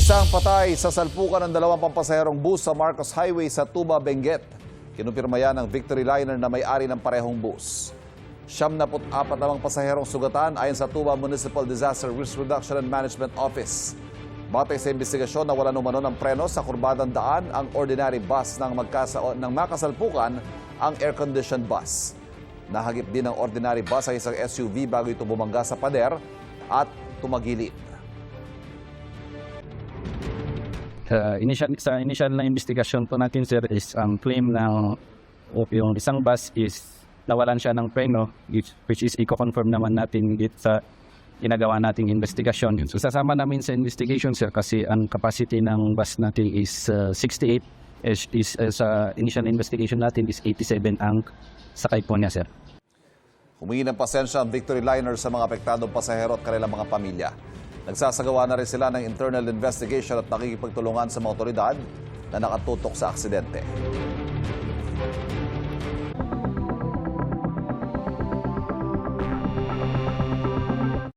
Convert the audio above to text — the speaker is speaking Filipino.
Isang patay sa salpukan ng dalawang pampasaherong bus sa Marcos Highway sa Tuba, Benguet. Kinumpirma yan ng Victory Liner na may-ari ng parehong bus. 74 namang pasaherong sugatan ayon sa Tuba Municipal Disaster Risk Reduction and Management Office. Batay sa investigasyon na wala numano ng preno sa kurbadang daan ang ordinary bus ng makasalpukan ang air-conditioned bus. Nahagip din ang ordinary bus sa isang SUV bago ito bumangga sa pader at tumagilid. Sa initial na investigasyon po natin, sir, is ang claim ng yung isang bus is nawalan siya ng preno, which is i-confirm naman natin sa ginagawa nating investigasyon. So, sasama namin sa investigation, sir, kasi ang capacity ng bus natin is 68. Sa initial investigation natin is 87 ang sakay po niya, sir. Humingi ng pasensya ang Victory Liner sa mga apektadong pasahero at kanilang mga pamilya. Nagsasagawa na rin sila ng internal investigation at nakikipagtulungan sa mga otoridad na nakatutok sa aksidente.